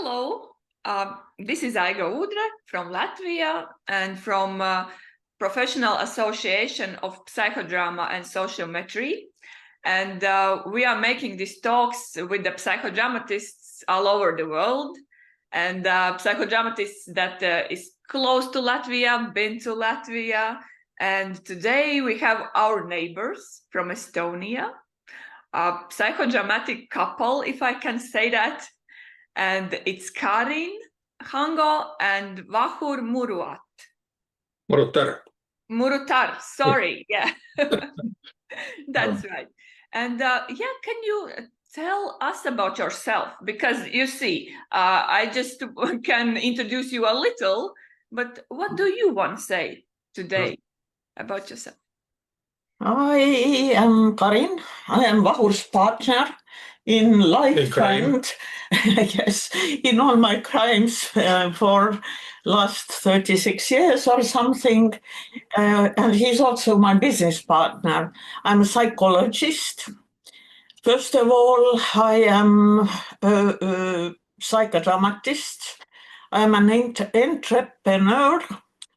Hello, this is Ruuda from Latvia and from Professional Association of Psychodrama and Sociometry. And we are making these talks with the psychodramatists all over the world. And psychodramatists that is close to Latvia, been to Latvia. And today we have our neighbors from Estonia, a psychodramatic couple, if I can say that. And it's Karin Hango and Vahur Murutar. Murutar, sorry, yeah. That's right. And can you tell us about yourself? Because you see, I just can introduce you a little, but what do you want to say today about yourself? I am Karin. I am Vahur's partner in life and yes, in all my crimes for last 36 years or something. And he's also my business partner. I'm a psychologist. First of all, I am a psychodramatist. I'm an entrepreneur.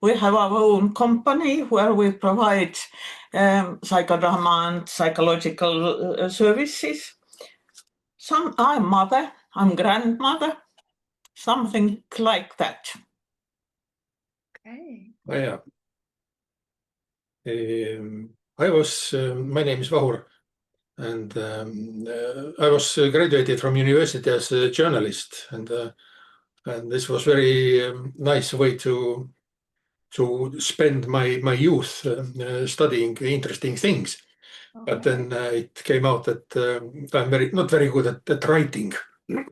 We have our own company where we provide psychodrama and psychological services. I'm mother, I'm grandmother, something like that. Okay. Oh, yeah. My name is Vahur, and I was graduated from university as a journalist, and this was very nice way to spend my youth studying interesting things. Okay. But then it came out that I'm not very good at writing. So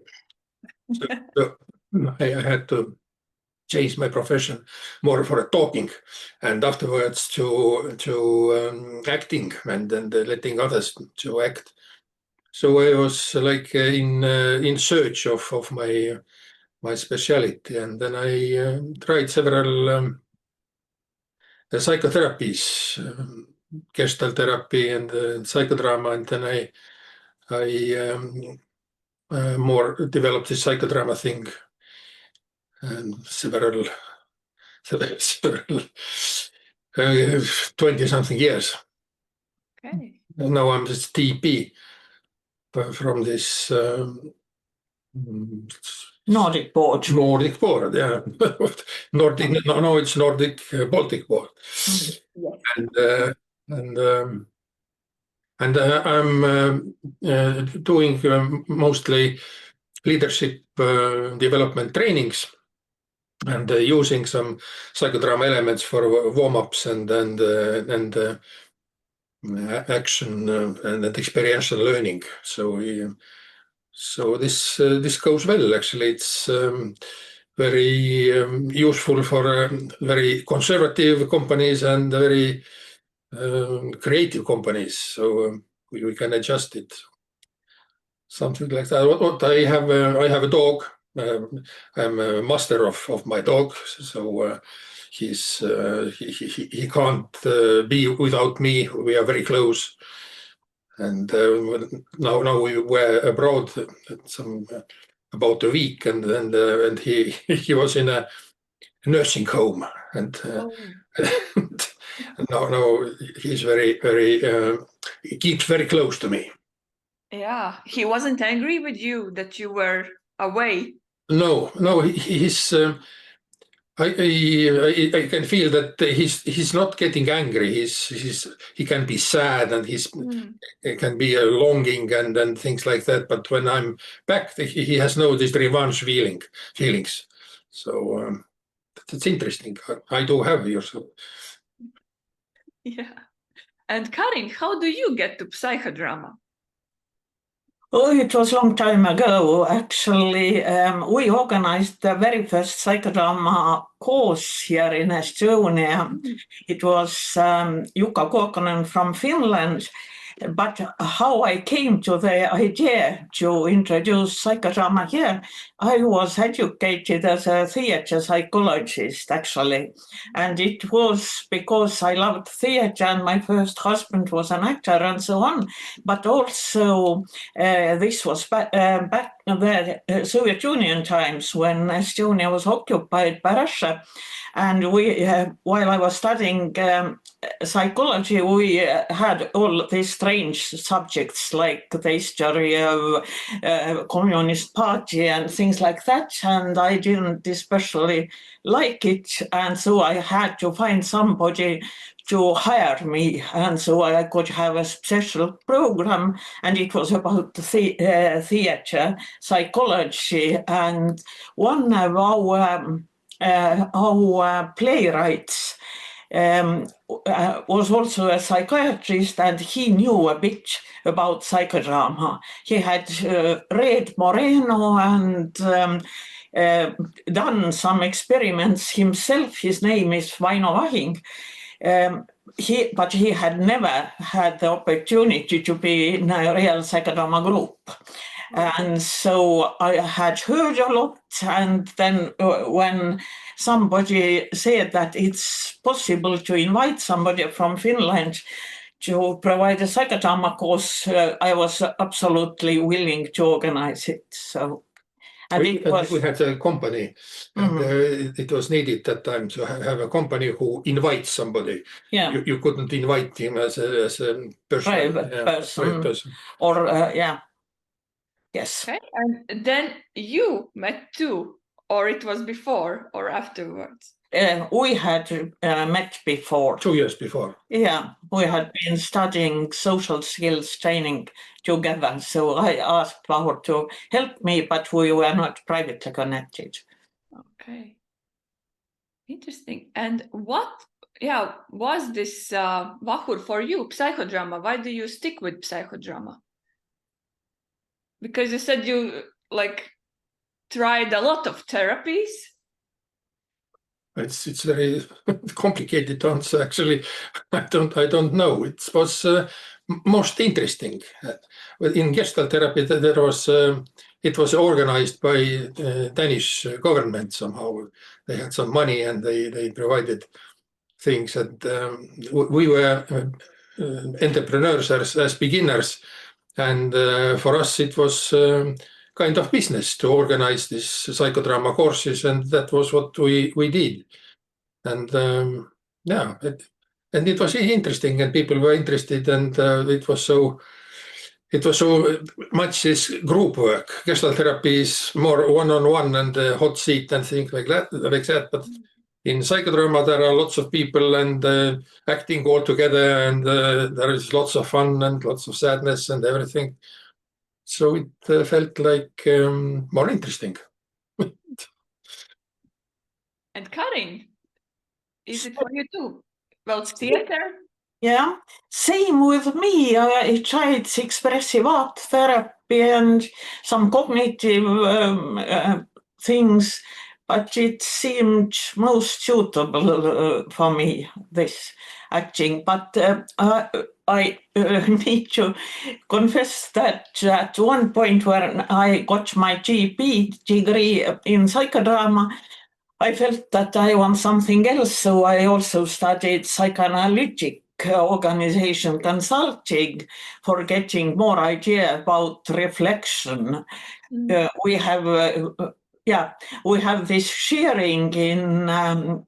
I had to change my profession more for talking, and afterwards to acting, and then letting others to act. So I was like in search of my speciality, and then I tried several psychotherapies, gestalt therapy and psychodrama, and then I more developed the psychodrama thing, and several 20-something years. Okay. And now I'm just TP from this Nordic board. Nordic board, yeah. Nordic, no, it's Nordic Baltic board. Yes. And I'm doing mostly leadership development trainings, and using some psychodrama elements for warm-ups and action and experiential learning. So this goes well. Actually, it's very useful for very conservative companies and very creative companies. So we can adjust it. Something like that. What I have a dog. I'm a master of my dog, so he can't be without me. We are very close, and now we were abroad about a week, and he was in a nursing home, and now he's he keeps very close to me. Yeah, he wasn't angry with you that you were away. No, he's. I can feel that he's not getting angry. He can be sad, and it can be a longing and things like that. But when I'm back, he has no this revenge feelings. So it's interesting. I do have yours. Yeah. And Karin, how do you get to psychodrama? Oh, it was a long time ago. Actually, we organized the very first psychodrama course here in Estonia. It was Jukka Kuokkanen from Finland. But how I came to the idea to introduce psychodrama here, I was educated as a theatre psychologist, actually. And it was because I loved theatre and my first husband was an actor and so on. But also this was back the Soviet Union times when Estonia was occupied by Russia. And we, while I was studying psychology, we had all these strange subjects like the history of Communist Party and things like that. And I didn't especially like it. And so I had to find somebody to hire me. And so I could have a special program. And it was about theatre psychology. And one of our playwrights was also a psychiatrist, and he knew a bit about psychodrama. He had read Moreno and done some experiments himself. His name is Vaino Vahing. But he had never had the opportunity to be in a real psychodrama group. And so I had heard a lot, and then when somebody said that it's possible to invite somebody from Finland to provide a psychodrama course, I was absolutely willing to organize it. So, and we had a company, and it was needed that time to have a company who invites somebody. Yeah. You couldn't invite him as a person. Private person. Or, yeah. Yes. Okay. And then you met too, or it was before or afterwards? We had met before. 2 years before. Yeah, we had been studying social skills training together. So I asked Vahur to help me, but we were not privately connected. Okay. Interesting. And what, was this Vahur for you, psychodrama? Why do you stick with psychodrama? Because you said you tried a lot of therapies. It's very complicated to answer. Actually, I don't know. It was most interesting. In gestalt therapy, it was organized by Danish government somehow. They had some money and they provided things, and we were entrepreneurs as beginners. And for us, it was kind of business to organize these psychodrama courses, and that was what we did. And and it was interesting, and people were interested, and it was so much this group work. Gestalt therapy is more one-on-one and hot seat and things like that. But in psychodrama, there are lots of people and acting all together, and there is lots of fun and lots of sadness and everything. So it felt like more interesting. And Karin, is it for you too? Well, it's theater. Yeah, same with me. I tried expressive art therapy and some cognitive things, but it seemed most suitable for me, this acting. But I need to confess that at one point when I got my GP degree in psychodrama, I felt that I want something else, so I also studied psychoanalytic organization consulting for getting more idea about reflection. We have this sharing in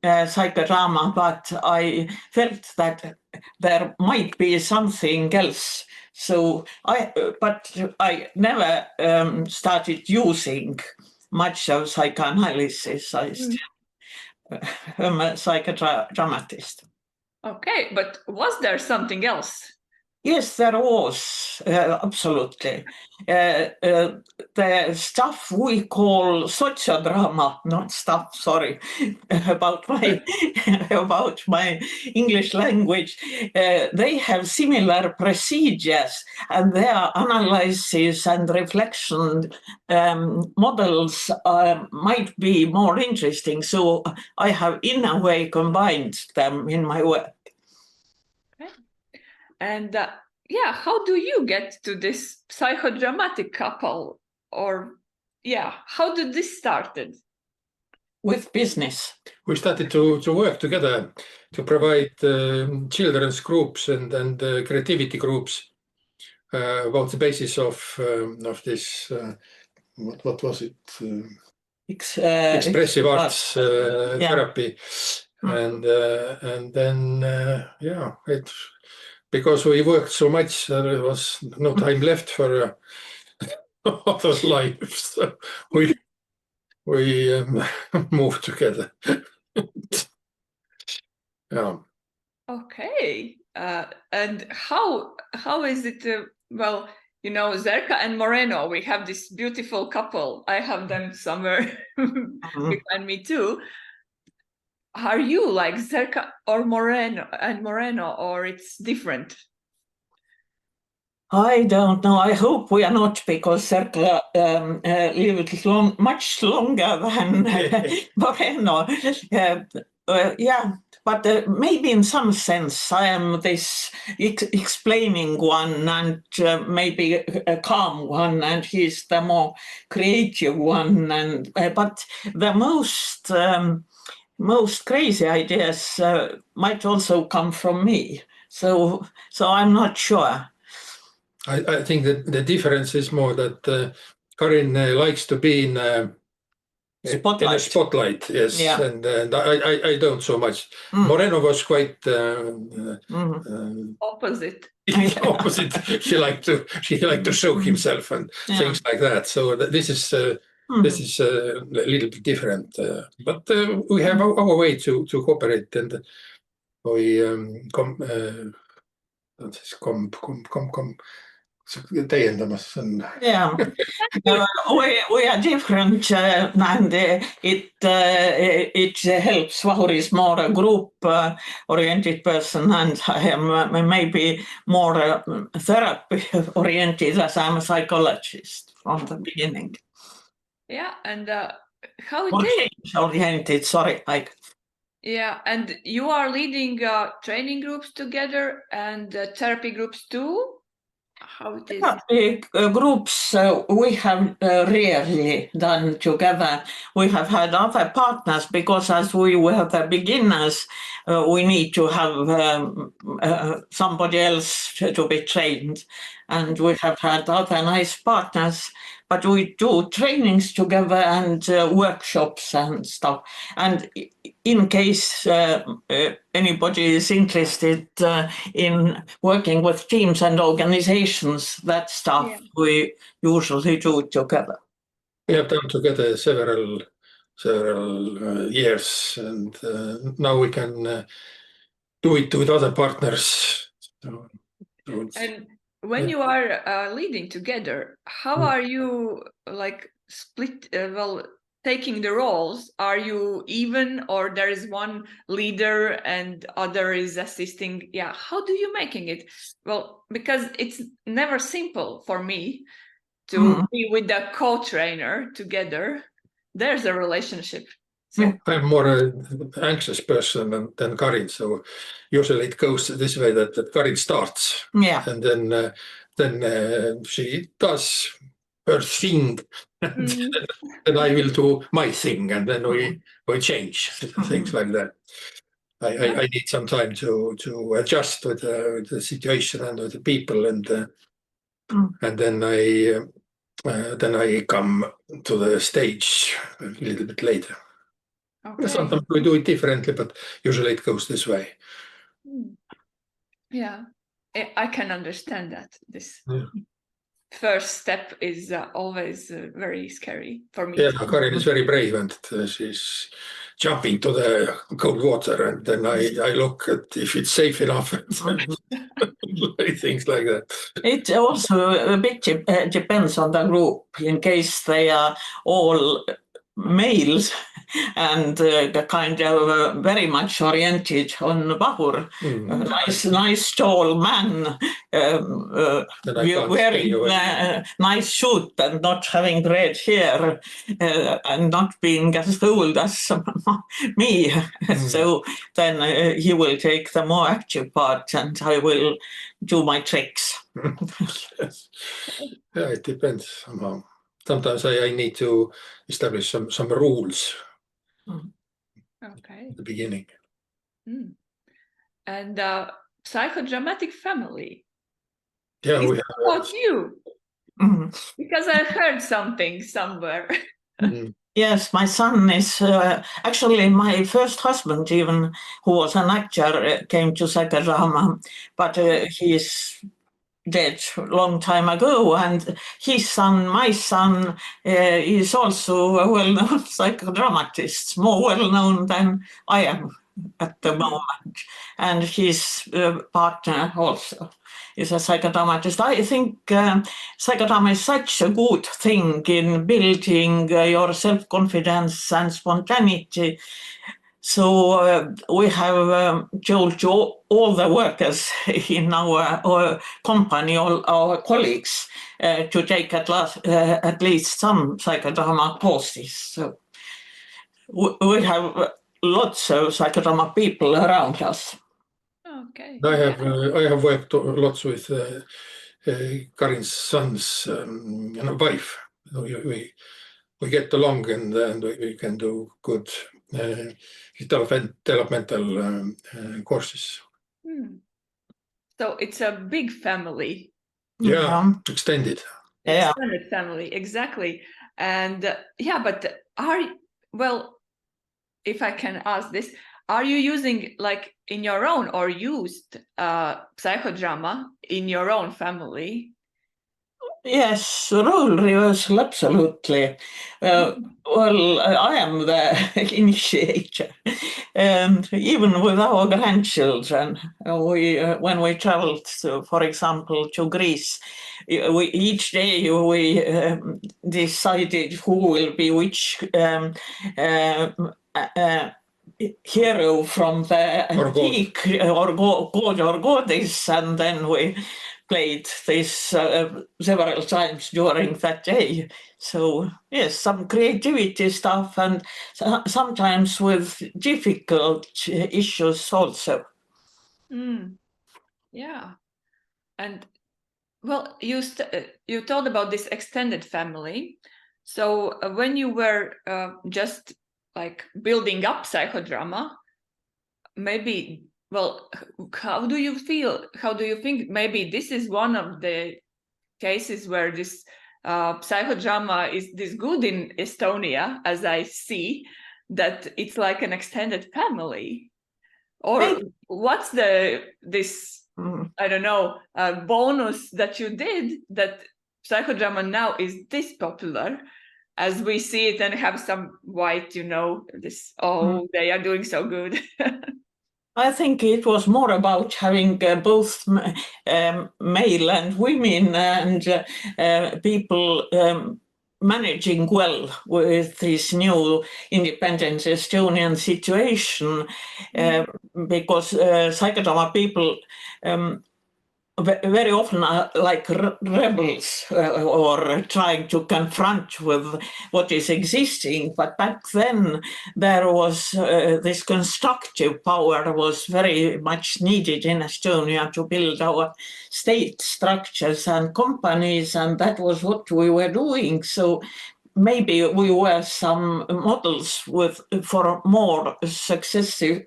psychodrama, but I felt that there might be something else. So but I never started using much of psychoanalysis. I'm a psychodramatist. Okay, but was there something else? Yes, there was, absolutely. The stuff we call sociodrama, not stuff, sorry, about my English language. They have similar procedures, and their analysis and reflection models might be more interesting. So I have, in a way, combined them in my work. And how do you get to this psychodramatic couple? Or how did this started? With business. We started to work together to provide children's groups and creativity groups about the basis of this, what was it? Expressive arts therapy. And then, because we worked so much, there was no time left for other lives. So we moved together. Yeah. Okay. And how is it? Well, you know, Zerka and Moreno, we have this beautiful couple. I have them somewhere behind me too. Are you like Zerka or Moreno, or it's different? I don't know. I hope we are not, because Zerka lived much longer than Moreno. But maybe in some sense I am this explaining one, and maybe a calm one, and he's the more creative one. And but the most crazy ideas might also come from me. So I'm not sure. I think that the difference is more that Karin likes to be in a spotlight, yes, Yeah. and I don't so much. Moreno was quite opposite. Opposite. She liked to show himself and things like that. So this is a little bit different, but we have our way to cooperate, and we täiendamas on. Yeah, we are different, and it helps. Vahur is more a group-oriented person, and I am maybe more therapy-oriented, as I'm a psychologist from the beginning. Yeah, and how it or is? Change-oriented, sorry. Yeah, and you are leading training groups together and therapy groups too? How it is? Therapy groups we have rarely done together. We have had other partners, because as we were the beginners, we need to have somebody else to be trained. And we have had other nice partners, but we do trainings together and workshops and stuff. And in case anybody is interested in working with teams and organizations, that stuff we usually do together. We have done together several years, and now we can do it with other partners. And when you are leading together, how are you like split? Taking the roles, are you even, or there is one leader and other is assisting? Yeah, how do you making it? Well, because it's never simple for me to be with the co-trainer together. There's a relationship. So I'm more an anxious person than Karin, so usually it goes this way that Karin starts, and then she does her thing, and then I will do my thing, and then we change things like that. I need some time to adjust with the situation and with the people, and then I come to the stage a little bit later. Okay. Sometimes we do it differently, but usually it goes this way. Yeah, I can understand that. This first step is always very scary for me. Yeah, Karin is very brave, and she's jumping to the cold water, and then I look at if it's safe enough, things like that. It also a bit depends on the group. In case they are all males and kind of very much oriented on Vahur, nice tall man wearing nice suit and not having red hair and not being as old as me. So then he will take the more active part and I will do my tricks. Yes. Yeah, it depends somehow. sometimes I need to establish some rules Okay. at the beginning. And psychodramatic family. Yeah, Is we it about you? Mhm. Because I heard something somewhere. have. Yes, my son is actually my first husband, even who was an actor, came to Psychodrama, but he's dead a long time ago. And his son, my son, is also a well-known psychodramatist, more well-known than I am at the moment. And his partner also is a psychodramatist. I think psychodrama is such a good thing in building your self-confidence and spontaneity. So we have told all the workers in our company, all our colleagues, to take at least some psychodrama courses. So we have lots of psychodrama people around us. Okay. I have worked lots with Karin's son's wife. We get along and we can do good developmental courses. So it's a big family. Yeah, extended. Yeah. Extended family, exactly. And but if I can ask this, are you using like in your own or used psychodrama in your own family? Yes, role reversal, absolutely. Well, I am the initiator. And even with our grandchildren, when we traveled, for example, to Greece, each day we decided who will be which hero from the antique or god or goddess, and then we played this several times during that day. So yes, some creativity stuff, and sometimes with difficult issues also. Yeah. And well, you told about this extended family. So when you were just like building up psychodrama, maybe, well, how do you feel? How do you think maybe this is one of the cases where this psychodrama is this good in Estonia, as I see, that it's like an extended family? Or what's this I don't know, bonus that you did that psychodrama now is this popular as we see it and have some white, this, they are doing so good. I think it was more about having both male and women and people managing well with this new independent Estonian situation, because psychodrama people very often are like rebels or trying to confront with what is existing. But back then there was this constructive power was very much needed in Estonia to build our state structures and companies, and that was what we were doing. So maybe we were some models for more successful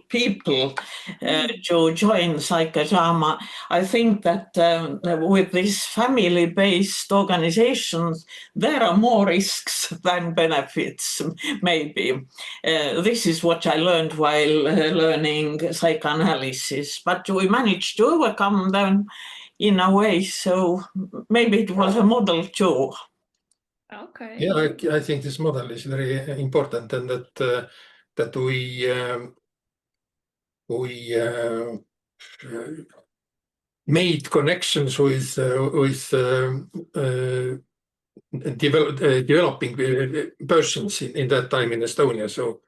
people to join psychodrama. I think that with these family-based organizations, there are more risks than benefits, maybe. This is what I learned while learning psychoanalysis, but we managed to overcome them in a way, so maybe it was a model too. Okay. Yeah, I think this model is very important, and that we made connections with developing persons in that time in Estonia. So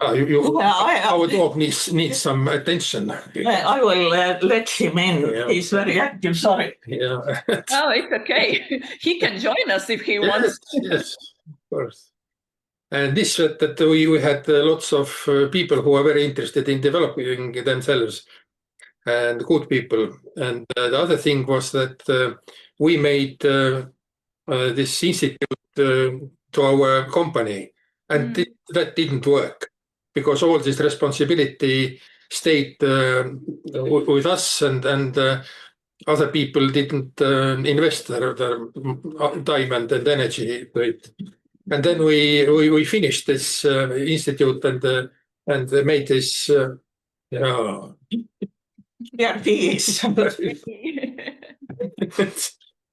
our dog needs some attention. I will let him in. Yeah. He's very active. Sorry. Yeah. Oh, it's okay. He can join us if he wants. Yes, of course. And this that we had lots of people who are very interested in developing themselves, and good people. And the other thing was that we made this institute to our company, and that didn't work because all this responsibility stayed with us, and other people didn't invest their time and energy to it. And then we finished this institute and made this therapies.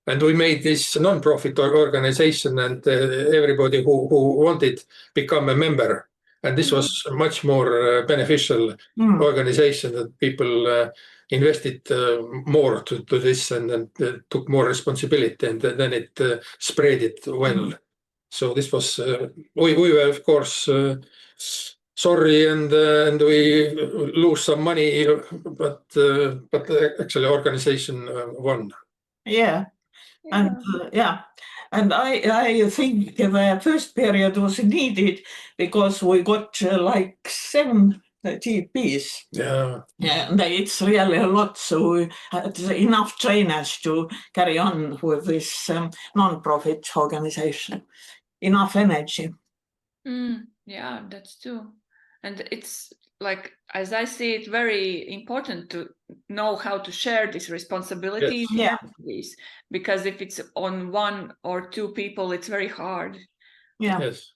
and we made this non-profit organization, and everybody who wanted become a member. And this was a much more beneficial organization, that people invested more to this and took more responsibility, and then it spread it well. So this was, we were of course sorry, and we lose some money, but actually organization won. Yeah. And and I think the first period was needed because we got like 7 GPs. Yeah. And it's really a lot, so we had enough trainers to carry on with this non-profit organization. Enough energy. Yeah, that's true. And it's like, as I see it, very important to know how to share this responsibility. Yes. Because if it's on 1 or 2 people, it's very hard. Yeah. Yes.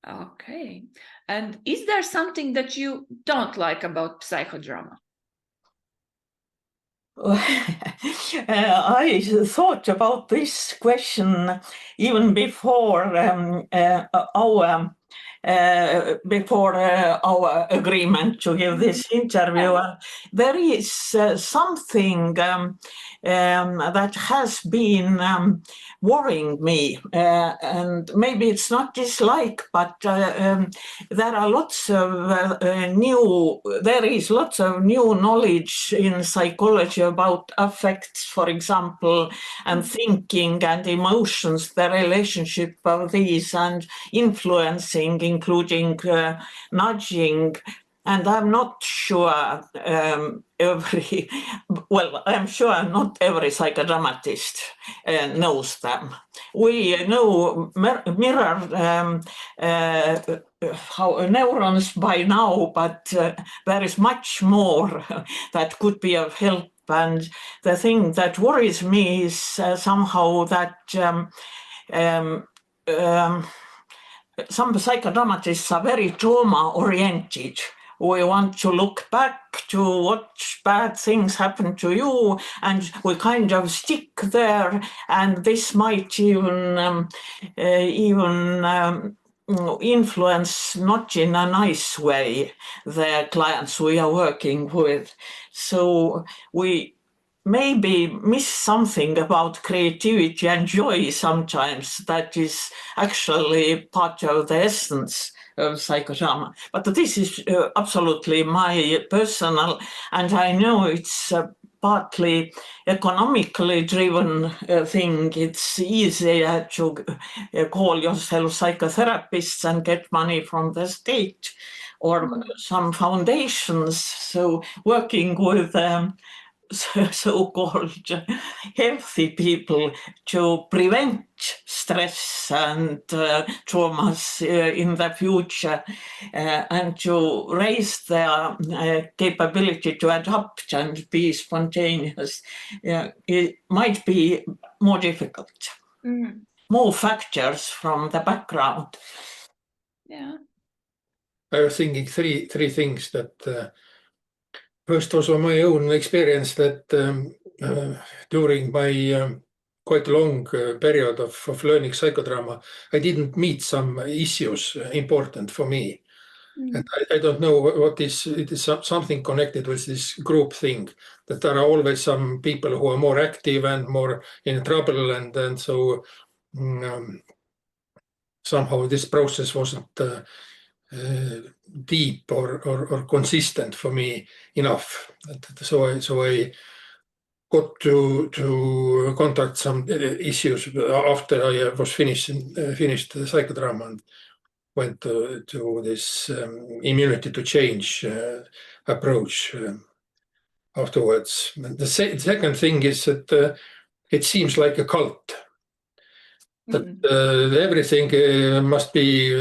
Okay. And is there something that you don't like about psychodrama? I thought about this question even before our agreement to give this interview. There is something that has been worrying me, and maybe it's not dislike, but there is lots of new knowledge in psychology about affects, for example, and thinking and emotions, the relationship of these, and influencing, including nudging. And I'm not sure I'm sure not every psychodramatist knows them. We know mirror how neurons by now, but there is much more that could be of help. And the thing that worries me is somehow that some psychodramatists are very trauma-oriented. We want to look back to what bad things happened to you, and we kind of stick there, and this might even influence, not in a nice way, the clients we are working with. So we maybe miss something about creativity and joy sometimes that is actually part of the essence of psychodrama. But this is absolutely my personal, and I know it's partly economically driven thing. It's easier to call yourself psychotherapists and get money from the state or some foundations. So working with so-called healthy people to prevent stress and traumas in the future and to raise their capability to adapt and be spontaneous, it might be more difficult. More factors from the background. Yeah. I was thinking three things that first was my own experience that during my quite long period of learning psychodrama, I didn't meet some issues important for me. And I don't know what is, it is something connected with this group thing, that there are always some people who are more active and more in trouble, and so somehow this process wasn't deep or consistent for me enough. So I got to contact some issues after I was finished the psychodrama, and went to this immunity to change approach afterwards. And the second thing is that it seems like a cult. everything must be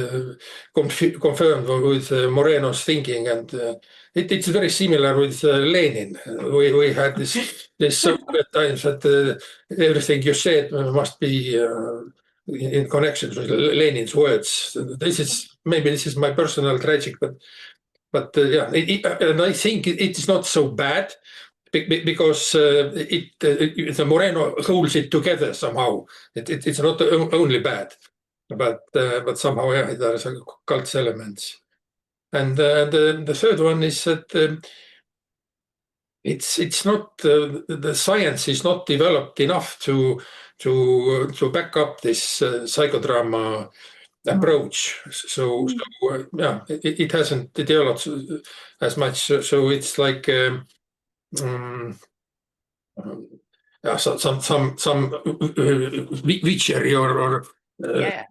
confirmed with Moreno's thinking, and it's very similar with Lenin. We had this so at times that everything you said must be in connection with Lenin's words. This is my personal tragic, but yeah, and I think it's not so bad. Because the Moreno holds it together somehow. It's not only bad, but somehow yeah, there's a cult elements. And the third one is that it's not the science is not developed enough to back up this psychodrama approach. So yeah, it hasn't developed as much. So it's like. Some witchery or yeah.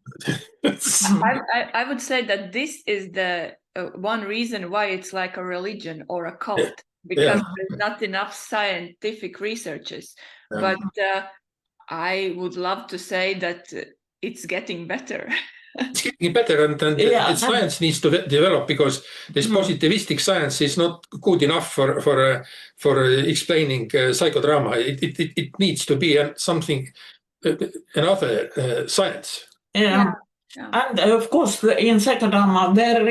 I would say that this is the one reason why it's like a religion or a cult, because there's not enough scientific researches. But I would love to say that it's getting better. It's getting better, and science needs to develop, because this positivistic science is not good enough for explaining psychodrama. It needs to be something another science. Yeah. And of course, in psychodrama, there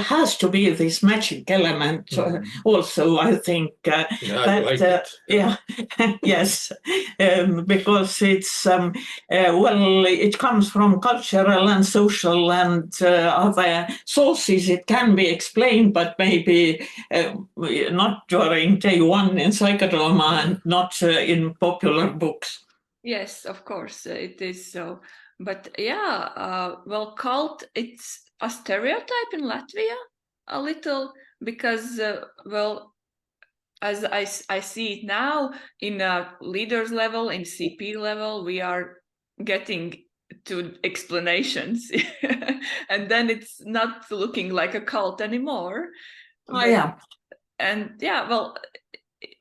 has to be this magic element also, I think. Yeah, yes, because it's, well, it comes from cultural and social and other sources. It can be explained, but maybe not during day one in psychodrama and not in popular books. Yes, of course, it is so. But yeah, well, cult, it's a stereotype in Latvia a little, because, well, as I see it now, in leaders level, in CP level, we are getting to explanations. And then it's not looking like a cult anymore. Oh, yeah. And yeah, well,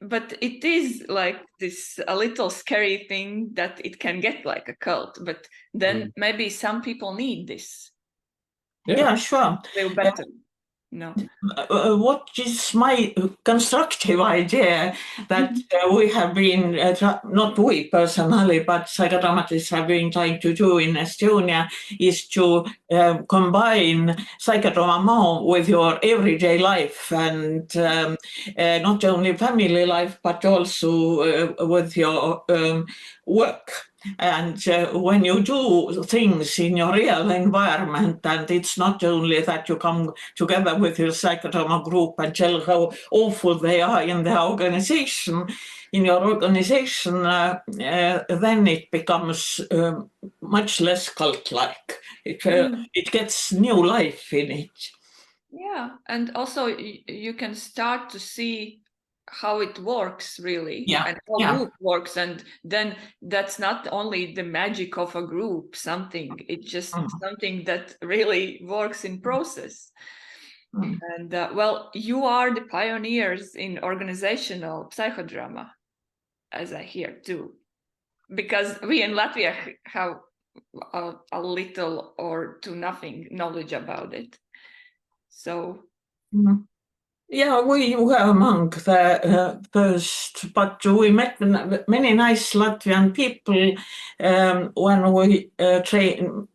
but it is like this a little scary thing that it can get like a cult, but then maybe some people need this. Yeah, sure. Feel better. No. What is my constructive idea that we have been, not we personally, but psychodramatists have been trying to do in Estonia, is to combine psychodrama with your everyday life, and not only family life, but also with your work. And when you do things in your real environment, and it's not only that you come together with your psychodrama group and tell how awful they are in the organization, in your organization, then it becomes much less cult-like. It gets new life in it. Yeah, and also you can start to see how it works really, and how group works, and then that's not only the magic of a group, it's just something that really works in process. And well, you are the pioneers in organizational psychodrama, as I hear too, because we in Latvia have a little or to nothing knowledge about it. So yeah, we were among the first, but we met many nice Latvian people when we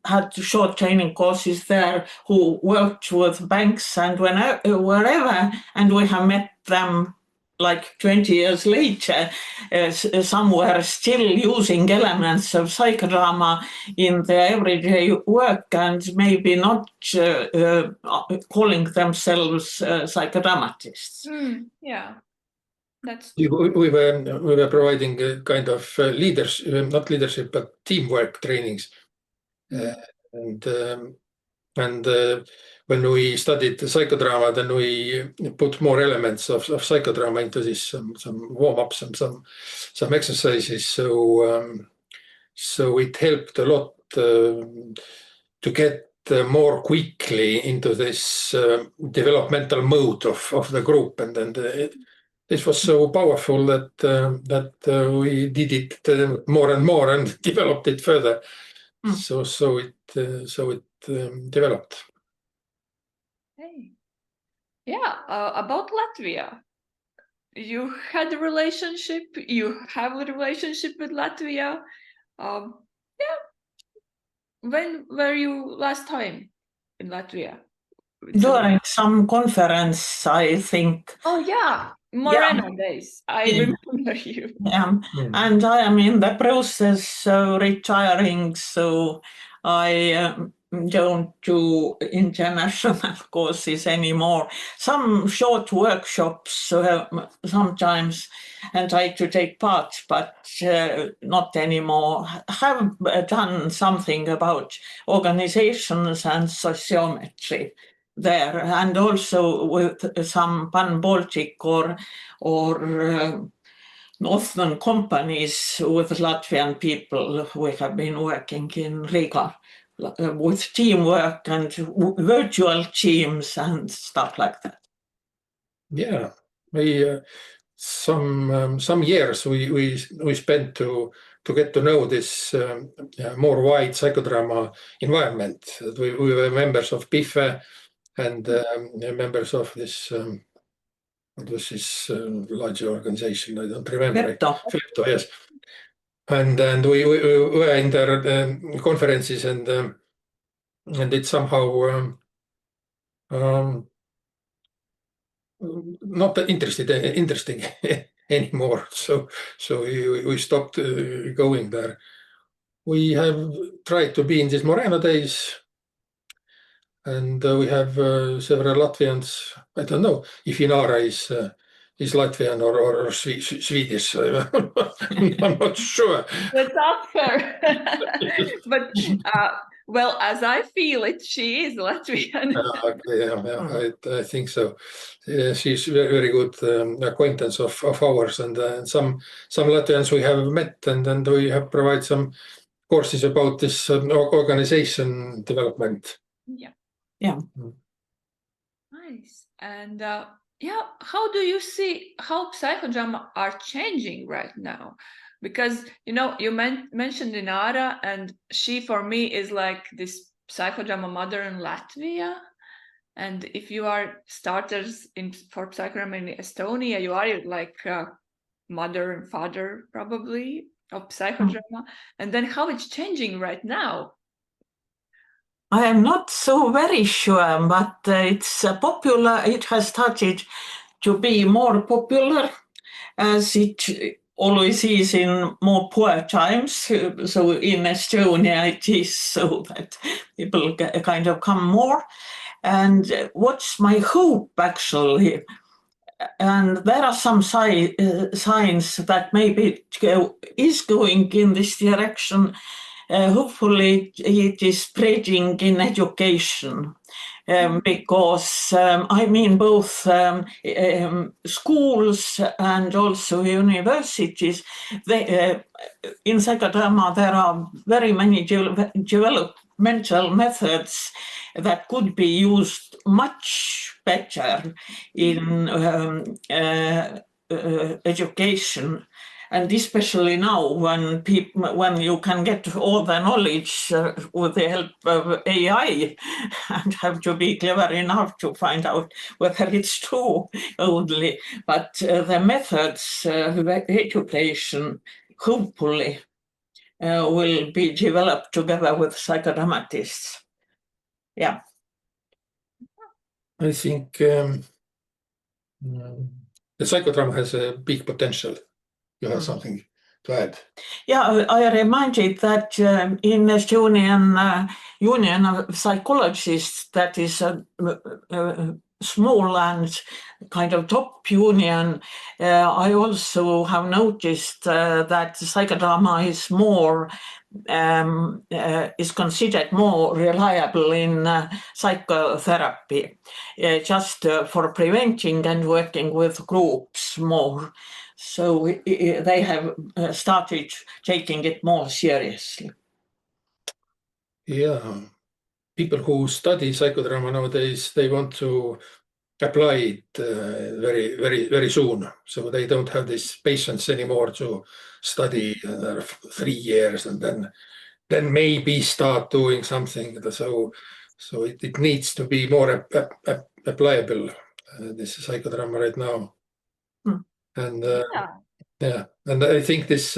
had short training courses there, who worked with banks and wherever, and we have met them like 20 years later. Some were still using elements of psychodrama in their everyday work, and maybe not calling themselves psychodramatists. Yeah, that's true. We were providing a kind of not leadership, but teamwork trainings, and when we studied the psychodrama, then we put more elements of psychodrama into this, some warm-ups and some exercises. So it helped a lot to get more quickly into this developmental mode of the group, and then this was so powerful that we did it more and more and developed it further. So it developed. Hey. Yeah, about Latvia. You had a relationship, you have a relationship with Latvia. Yeah. When were you last time in Latvia? During some conference, I think. Oh yeah, Moreno days. I remember you. Yeah, and I am in the process of retiring, so I don't do international courses anymore. Some short workshops sometimes, and try to take part, but not anymore. Have done something about organizations and sociometry there, and also with some Pan-Baltic or Northern companies with Latvian people. We have been working in Riga with teamwork and virtual teams and stuff like that. Yeah, we some years we spent to get to know this more wide psychodrama environment. We were members of PIFE and members of this. What was this larger organization? I don't remember. Flepto, yes. And we were in their conferences, and it somehow not that interesting anymore. So we stopped going there. We have tried to be in these Moreno days, and we have several Latvians. I don't know if Inara is Latvian or Swedish. I'm not sure. Let's ask her. But well, as I feel it, she is Latvian. I think so. She's very good acquaintance of ours, and some Latvians we have met, and we have provided some courses about this organization development. Yeah. Nice. And yeah, how do you see how psychodrama are changing right now? Because you mentioned Inara, and she for me is like this psychodrama mother in Latvia. And if you are starters for psychodrama in Estonia, you are like mother and father probably of psychodrama. And then how it's changing right now? I am not so very sure, but it's popular. It has started to be more popular, as it always is in more poor times. So in Estonia, it is so that people kind of come more. And what's my hope, actually? And there are some signs that maybe it is going in this direction. Hopefully it is spreading in education, because I mean both schools and also universities. In psychodrama there are very many developmental methods that could be used much better in education. And especially now, when you can get all the knowledge with the help of AI, and have to be clever enough to find out whether it's true only. But the methods of education, hopefully, will be developed together with psychodramatists. Yeah. I think the psychodrama has a big potential. You have something to add? Yeah, I reminded that in Estonian Union of Psychologists, that is a small and kind of top union, I also have noticed that psychodrama is more is considered more reliable in psychotherapy, just for preventing and working with groups more. So they have started taking it more seriously. Yeah, people who study psychodrama nowadays, they want to apply it very, very, very soon. So they don't have this patience anymore to study 3 years and then then maybe start doing something. So it needs to be more applicable, this psychodrama right now. And yeah, and I think this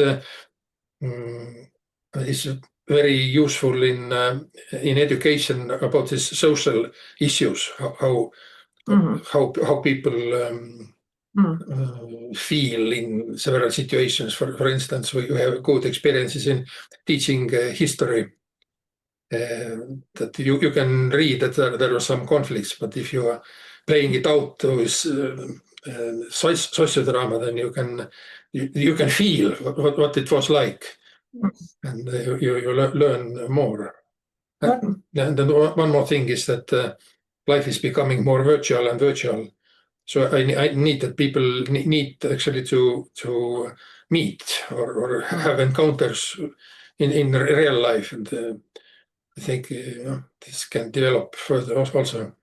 is very useful in education about these social issues, how people feel in several situations. For instance, we have good experiences in teaching history. That you can read that there are some conflicts, but if you are playing it out with sociodrama, then you can feel what it was like, and you learn more. And then one more thing is that life is becoming more virtual and virtual. So I need that people need actually to meet or have encounters in real life, and I think this can develop further also.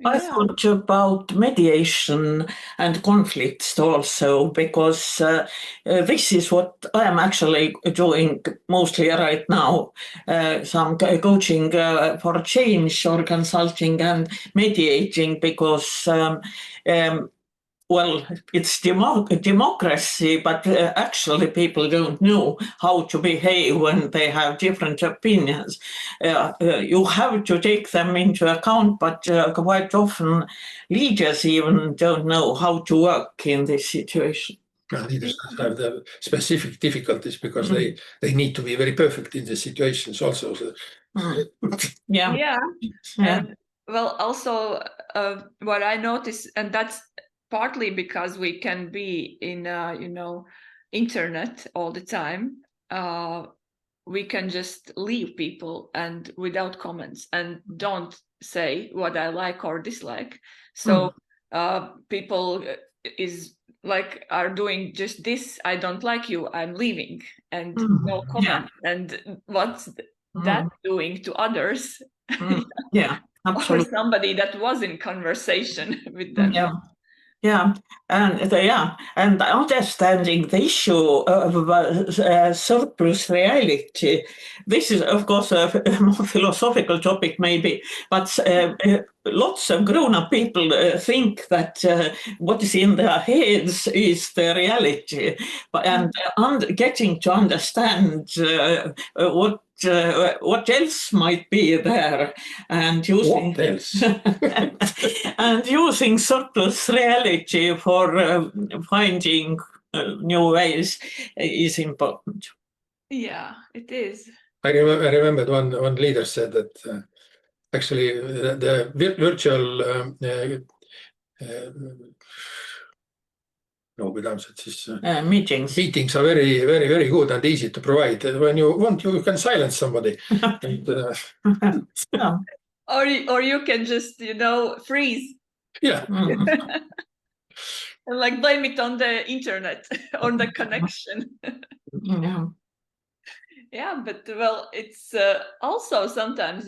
I thought about mediation and conflicts also, because this is what I am actually doing mostly right now. Some coaching for change or consulting and mediating, because well, it's democracy, but actually people don't know how to behave when they have different opinions. You have to take them into account, but quite often leaders even don't know how to work in this situation. Leaders have the specific difficulties because they need to be very perfect in the situations also. So. Yeah. And well, also what I notice, and that's partly because we can be in internet all the time, we can just leave people and without comments and don't say what I like or dislike. So people are doing just this, I don't like you, I'm leaving, and no comment. And what's that doing to others? Or somebody that was in conversation with them. And understanding the issue of surplus reality. This is, of course, a more philosophical topic, maybe, but lots of grown-up people think that what is in their heads is the reality, and getting to understand what else might be there, and using and using surplus reality for finding new ways is important. Yeah, it is. I remember one leader said that actually the virtual meetings are very, very, very good and easy to provide. When you want, you can silence somebody. Or you can just, freeze. Yeah. And blame it on the internet, on the connection. Yeah, but well, it's also sometimes,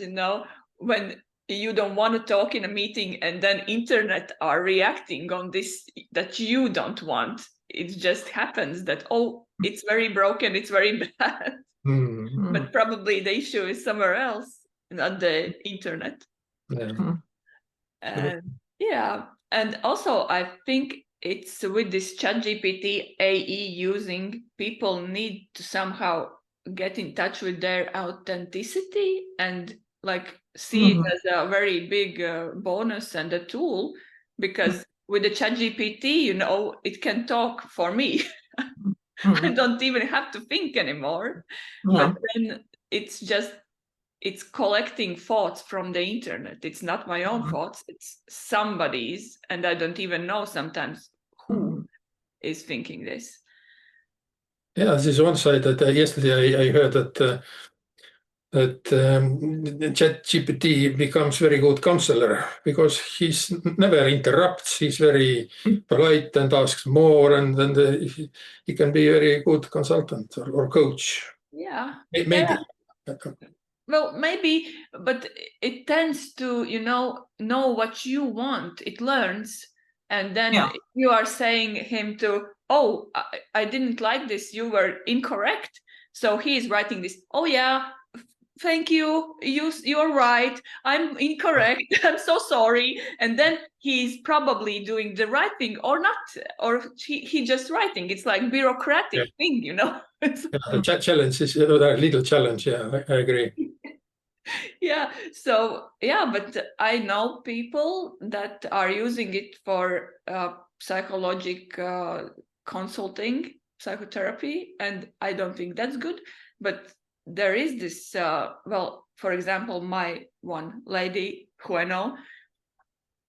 when you don't want to talk in a meeting and then internet are reacting on this that you don't want. It just happens that, it's very broken, it's very bad. But probably the issue is somewhere else, not the internet. And also I think it's with this ChatGPT AI using, people need to somehow get in touch with their authenticity and see it as a very big bonus and a tool, because with the ChatGPT, it can talk for me. I don't even have to think anymore. But then it's collecting thoughts from the internet. It's not my own thoughts, it's somebody's, and I don't even know sometimes who is thinking this. Yeah, this is one side that yesterday I heard that ChatGPT becomes very good counselor because he's never interrupts. He's very polite and asks more, and then he can be a very good consultant or coach. Yeah. Maybe. Well, maybe, but it tends to, know what you want. It learns, and then you are saying him to, I didn't like this. You were incorrect. So he is writing this. Oh yeah, thank you. You're right. I'm incorrect. I'm so sorry. And then he's probably doing the right thing or not, or he just writing. It's like bureaucratic thing, you know. The challenge is a little challenge. Yeah, I agree. Yeah. So yeah, but I know people that are using it for psychological consulting, psychotherapy, and I don't think that's good. But there is this, well, for example, my one lady who I know,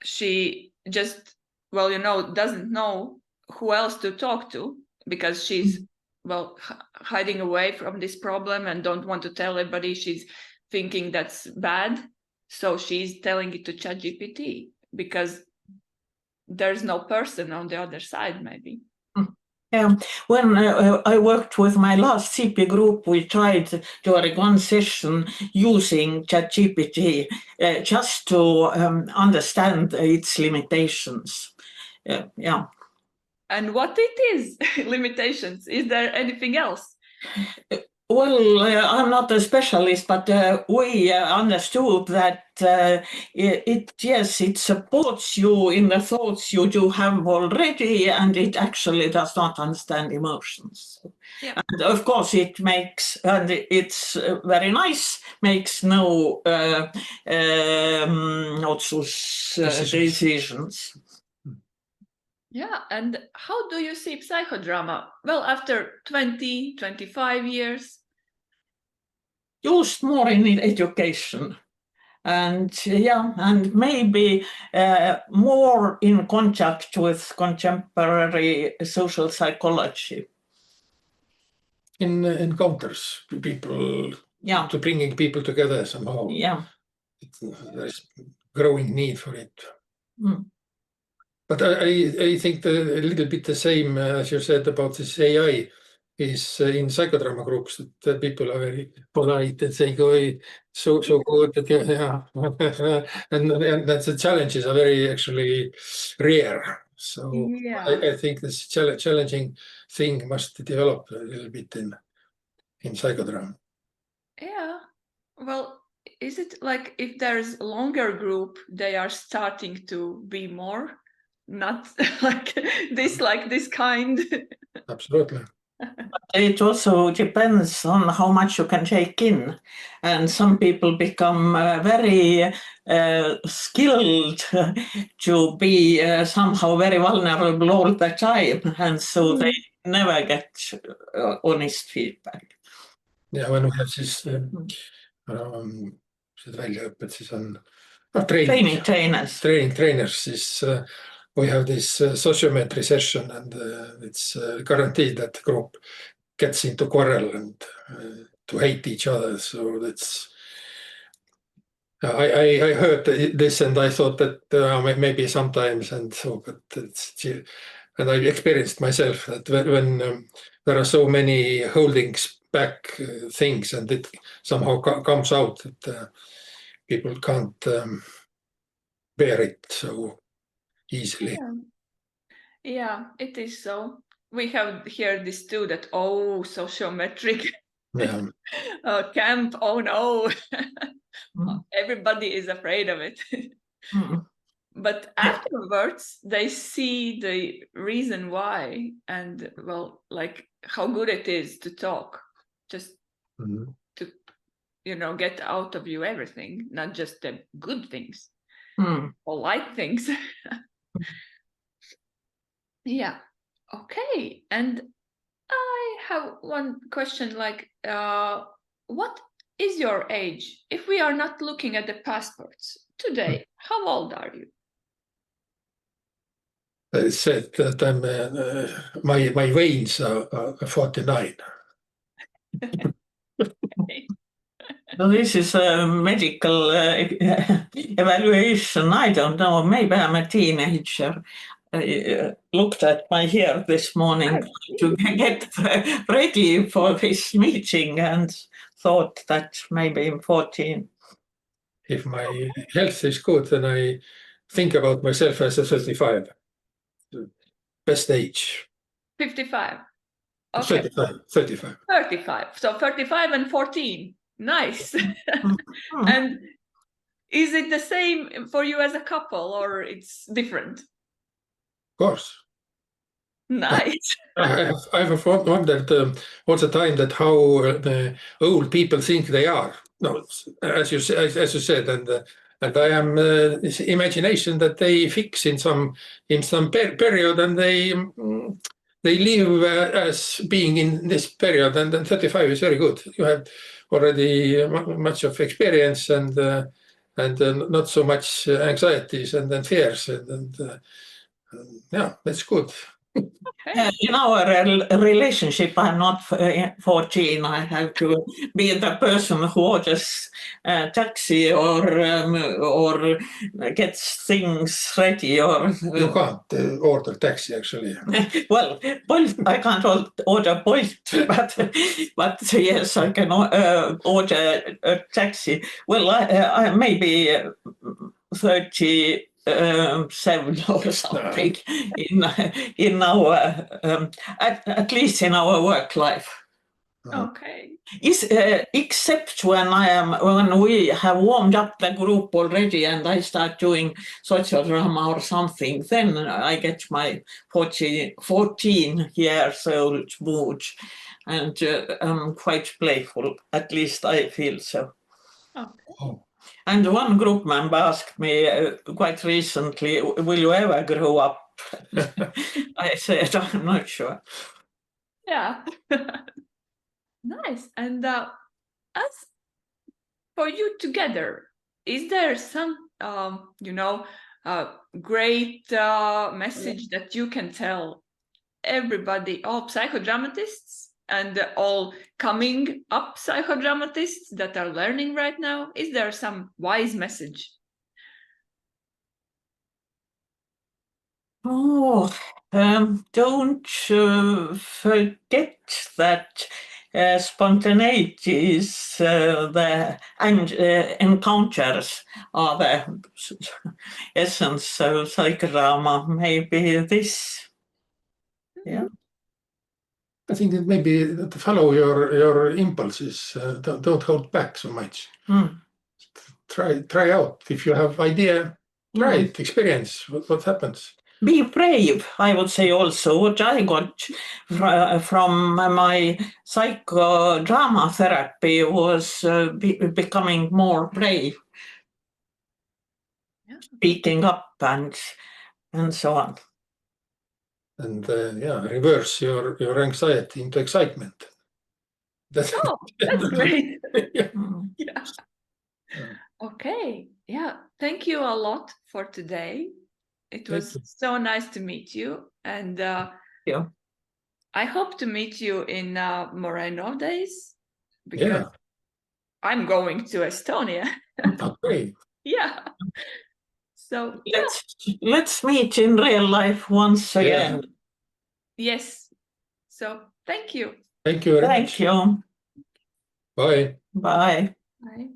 she just, well, you know, doesn't know who else to talk to because she's, well, hiding away from this problem and don't want to tell everybody. She's thinking that's bad. So she's telling it to ChatGPT because there's no person on the other side, maybe. Yeah, when I worked with my last CP group, we tried during one session using ChatGPT just to understand its limitations. Yeah. And what it is, limitations? Is there anything else? Well, I'm not a specialist, but we understood that it supports you in the thoughts you do have already, and it actually does not understand emotions. Yeah. And of course, it makes, and it's very nice, makes no decisions. Yeah, and how do you see psychodrama? Well, after 20, 25 years? Used more in education. And yeah, and maybe more in contact with contemporary social psychology. In encounters, people, to bringing people together somehow. Yeah. There's growing need for it. Mm. But I think a little bit the same as you said about this AI is in psychodrama groups that people are very polite and saying, "Oh, so good," yeah. and that's the challenges are very actually rare. So Yeah. I think this challenging thing must develop a little bit in psychodrama. Yeah. Well, is it like if there's a longer group, they are starting to be more not like this kind? Absolutely. It also depends on how much you can take in. And some people become very skilled to be somehow very vulnerable all the time. And so they never get honest feedback. Ja, when we have siis väljaõpped, siis on training trainers, siis we have this sociometry session and it's guaranteed that the group gets into quarrel and to hate each other. So that's I heard this and I thought that maybe sometimes and so, but it's and I experienced myself that when there are so many holdings back things and it somehow comes out that people can't bear it so easily. Yeah, it is so. We have here this too that, sociometric camp, oh no. Everybody is afraid of it. But afterwards, they see the reason why and, well, like how good it is to talk, just to, you know, get out of you everything, not just the good things or light things. Yeah. Okay. And I have one question, like, what is your age? If we are not looking at the passports today, how old are you? I said that I'm my veins are 49. So this is a medical evaluation. I don't know. Maybe I'm a teenager. I looked at my hair this morning to get ready for this meeting and thought that maybe I'm 14. If my health is good, then I think about myself as a 35. Best age. 55. Okay. 35. 35. So 35 and 14. Nice. Mhm. And is it the same for you as a couple, or it's different? Of course. Nice. I've wondered all the time that how the old people think they are. No, as you said, and I am this imagination that they fix in some period, and they live as being in this period, and then 35 is very good. You have already much of experience and not so much anxieties and then fears, and yeah, that's good. In our relationship, I'm not 14. I have to be the person who orders taxi or gets things ready. Or You can't order taxi, actually. well, Bolt, I can't order Bolt, but yes, I can order a taxi. Well, I maybe 37 or something in our at least in our work life. Okay. Except when we have warmed up the group already and I start doing Psychodrama or something, then I get my 14 years old mood, and I'm quite playful. At least I feel so. Okay. Oh. And one group member asked me quite recently, will you ever grow up? I said, I'm not sure. Yeah. Nice. And as for you together, is there some, great message that you can tell everybody, all psychodramatists and all coming up psychodramatists that are learning right now? Is there some wise message? Oh, don't forget that spontaneity is and encounters are the essence of psychodrama. Maybe this. Yeah. I think that maybe to follow your impulses. Don't hold back so much. Try out. If you have idea, try it. Experience what happens. Be brave, I would say also. What I got from my psychodrama therapy was becoming more brave, speaking up and so on. And reverse your anxiety into excitement. That's great. Yeah. Yeah. Okay. Yeah. Thank you a lot for today. It was so nice to meet you. And Yeah. I hope to meet you in Moreno days, because I'm going to Estonia. Okay. Yeah. So let's meet in real life once again. Yes. So thank you. Thank you very much. Thank you. Bye. Bye. Bye.